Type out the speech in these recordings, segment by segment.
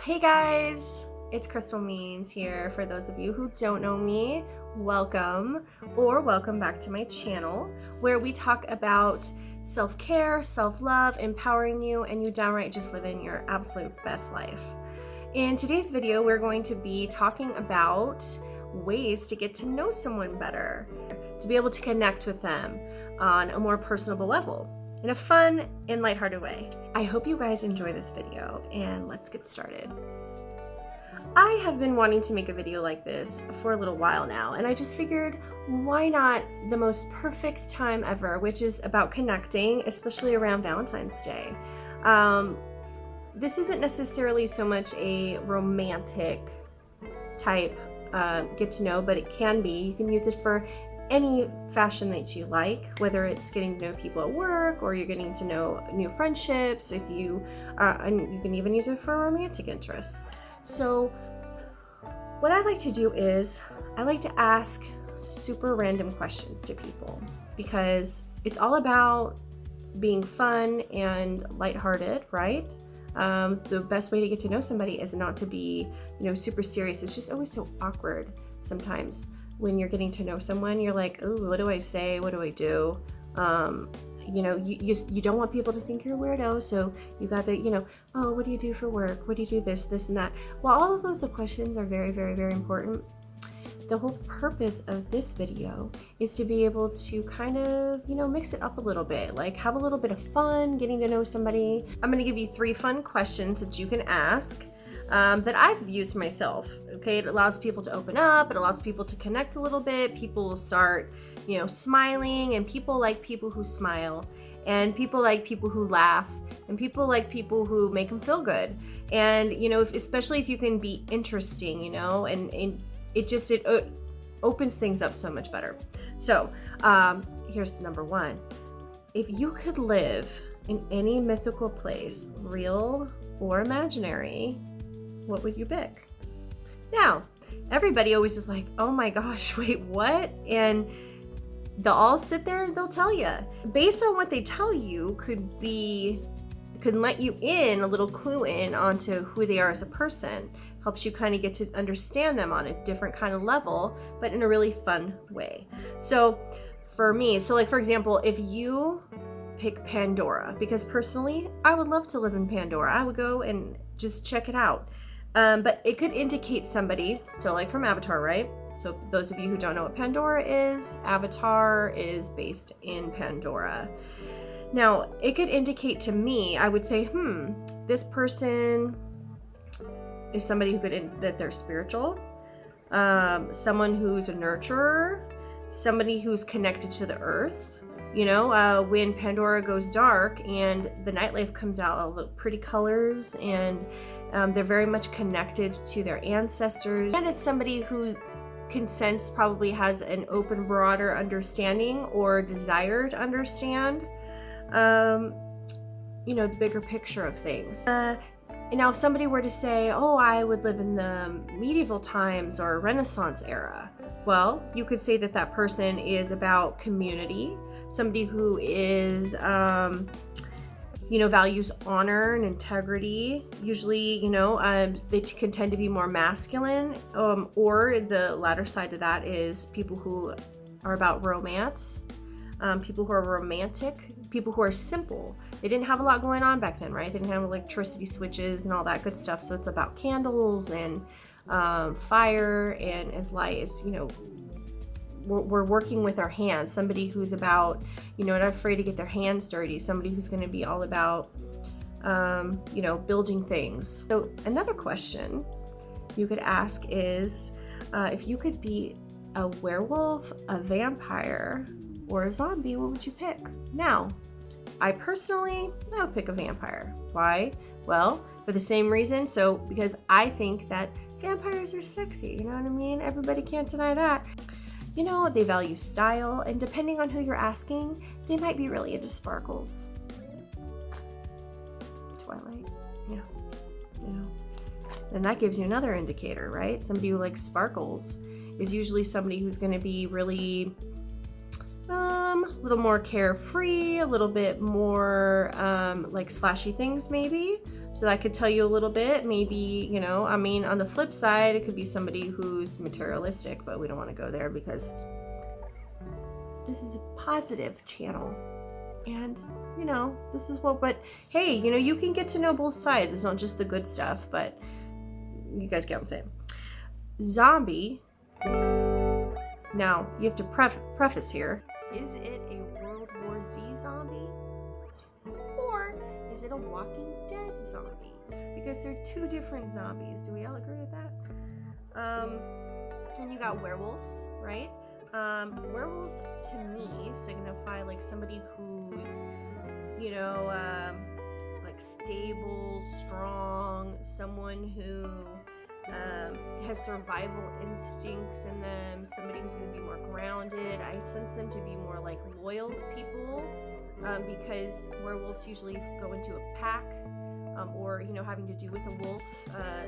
Hey guys, it's Crystal Means here. For those of you who don't know me, welcome back to my channel where we talk about self-care, self-love, empowering you, and you downright just living your absolute best life. In today's video, we're going to be talking about ways to get to know someone better, to be able to connect with them on a more personable level, in a fun and lighthearted way. I hope you guys enjoy this video, and let's get started. I have been wanting to make a video like this for a little while now, and I just figured, why not the most perfect time ever, which is about connecting, especially around Valentine's Day. This isn't necessarily so much a romantic type get to know, but it can be. You can use it for any fashion that you like, whether it's getting to know people at work or you're getting to know new friendships, and you can even use it for romantic interests. So what I like to do is I like to ask super random questions to people, because it's all about being fun and lighthearted, right? The best way to get to know somebody is not to be, super serious. It's just always so awkward sometimes. When you're getting to know someone, you're like, oh, what do I say? What do I do? You don't want people to think you're a weirdo, so you got to, oh, what do you do for work? What do you do this, and that? While all of those questions are very, very, very important, the whole purpose of this video is to be able to kind of, mix it up a little bit, like have a little bit of fun getting to know somebody. I'm going to give you 3 fun questions that you can ask. That I've used myself. Okay, it allows people to open up, it allows people to connect a little bit, people will start, smiling, and people like people who smile, and people like people who laugh, and people like people who make them feel good. And, especially if you can be interesting, and it opens things up so much better. So, here's number 1. If you could live in any mythical place, real or imaginary, what would you pick? Now, everybody always is like, oh my gosh, wait, what? And they'll all sit there and they'll tell you. Based on what they tell you could let you in, a little clue in onto who they are as a person. Helps you kind of get to understand them on a different kind of level, but in a really fun way. So for me, for example, if you pick Pandora, because personally, I would love to live in Pandora. I would go and just check it out. But it could indicate somebody, so like from Avatar, right? So those of you who don't know what Pandora is, Avatar is based in Pandora. Now, it could indicate to me, I would say, this person is somebody that they're spiritual, someone who's a nurturer, somebody who's connected to the earth. When Pandora goes dark and the nightlife comes out, all the pretty colors, and they're very much connected to their ancestors. And it's somebody who can sense, probably has an open, broader understanding or desire to understand, the bigger picture of things. And now if somebody were to say, oh, I would live in the medieval times or Renaissance era, well, you could say that person is about community, somebody who is, values honor and integrity. Usually, they can tend to be more masculine, or the latter side of that is people who are about romance, people who are romantic, people who are simple. They didn't have a lot going on back then, right? They didn't have electricity switches and all that good stuff, so it's about candles and fire, and as light as, we're working with our hands. Somebody who's about, not afraid to get their hands dirty. Somebody who's going to be all about, building things. So another question you could ask is, if you could be a werewolf, a vampire, or a zombie, what would you pick? Now, I would pick a vampire. Why? Well, for the same reason. So, because I think that vampires are sexy. You know what I mean? Everybody can't deny that. They value style, and depending on who you're asking, they might be really into sparkles. Twilight, yeah, And that gives you another indicator, right? Somebody who likes sparkles is usually somebody who's going to be really a little more carefree, a little bit more like slashy things maybe. So that could tell you a little bit. Maybe, you know, I mean, on the flip side, it could be somebody who's materialistic, but we don't want to go there because this is a positive channel. And, you know, this is what, but hey, you know, you can get to know both sides. It's not just the good stuff, but you guys get what I'm saying. Zombie. Now, you have to preface here. Is it a World War Z zombie? Or is it a Walking Dead zombie? Because they're two different zombies. Do we all agree with that? And you got werewolves, right? Werewolves to me signify like somebody who's, you know, like stable, strong, someone who has survival instincts in them, somebody who's going to be more grounded. I sense them to be more like loyal people, because werewolves usually go into a pack, or, you know, having to do with a wolf.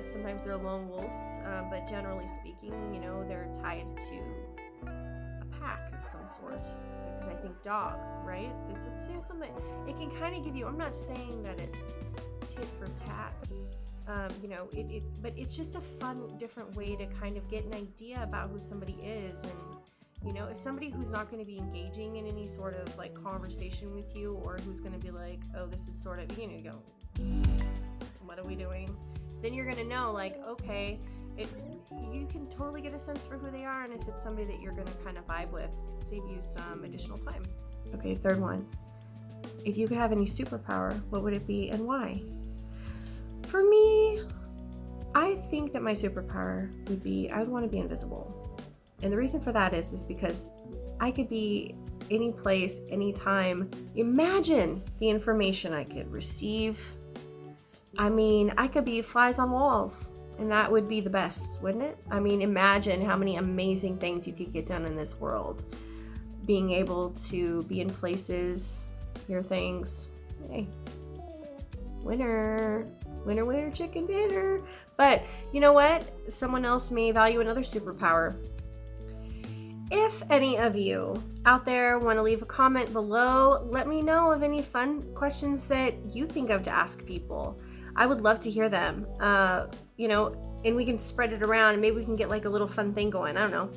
Sometimes they're lone wolves, but generally speaking, you know, they're tied to a pack of some sort. Because I think dog, right? It's you know, something, it can kind of give you, I'm not saying that it's tit for tat, you know, but it's just a fun, different way to kind of get an idea about who somebody is. And, you know, if somebody who's not going to be engaging in any sort of like conversation with you, or who's going to be like, oh, this is sort of, you know, you go, what are we doing? Then you're going to know, like, okay, you can totally get a sense for who they are, and if it's somebody that you're going to kind of vibe with, save you some additional time. Okay, third one. If you could have any superpower, what would it be and why? For me, I think that my superpower would be, I would want to be invisible. And the reason for that is because I could be any place, anytime. Imagine the information I could receive. I mean, I could be flies on walls, and that would be the best, wouldn't it? I mean, imagine how many amazing things you could get done in this world. Being able to be in places, hear things. Hey, winner, winner, winner, chicken dinner. But you know what? Someone else may value another superpower. If any of you out there want to leave a comment below, let me know of any fun questions that you think of to ask people. I would love to hear them, you know, and we can spread it around, and maybe we can get like a little fun thing going. I don't know.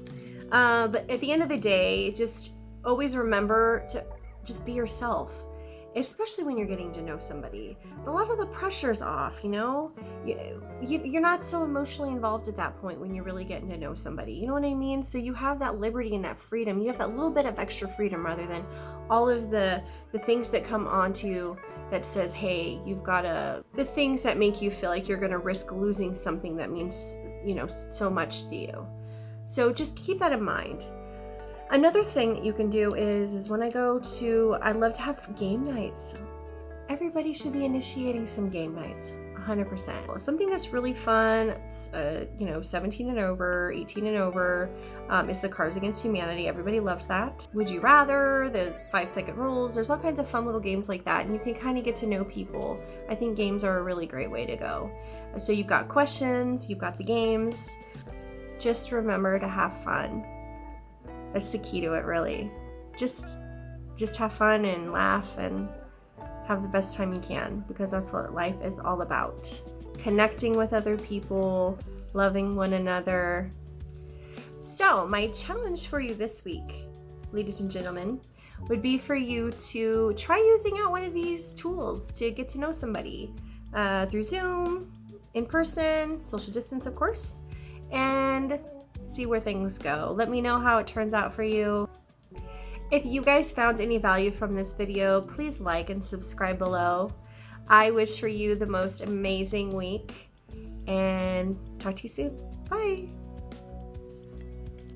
But at the end of the day, just always remember to just be yourself, especially when you're getting to know somebody. A lot of the pressure's off, you know? You're not so emotionally involved at that point when you're really getting to know somebody. You know what I mean? So you have that liberty and that freedom. You have that little bit of extra freedom rather than all of the things that come onto you that says, hey, you've got the things that make you feel like you're going to risk losing something that means, you know, so much to you. So just keep that in mind. Another thing that you can do is when I love to have game nights. Everybody should be initiating some game nights, 100%. Something that's really fun, it's, you know, 17 and over, 18 and over, is the Cards Against Humanity. Everybody loves that. Would You Rather, the 5-second rules. There's all kinds of fun little games like that, and you can kind of get to know people. I think games are a really great way to go. So you've got questions, you've got the games. Just remember to have fun. That's the key to it, really. Just have fun and laugh and have the best time you can, because that's what life is all about. Connecting with other people, loving one another. So my challenge for you this week, ladies and gentlemen, would be for you to try using out one of these tools to get to know somebody through Zoom, in person, social distance, of course, and see where things go. Let me know how it turns out for you. If you guys found any value from this video, please like and subscribe below. I wish for you the most amazing week, and talk to you soon. Bye.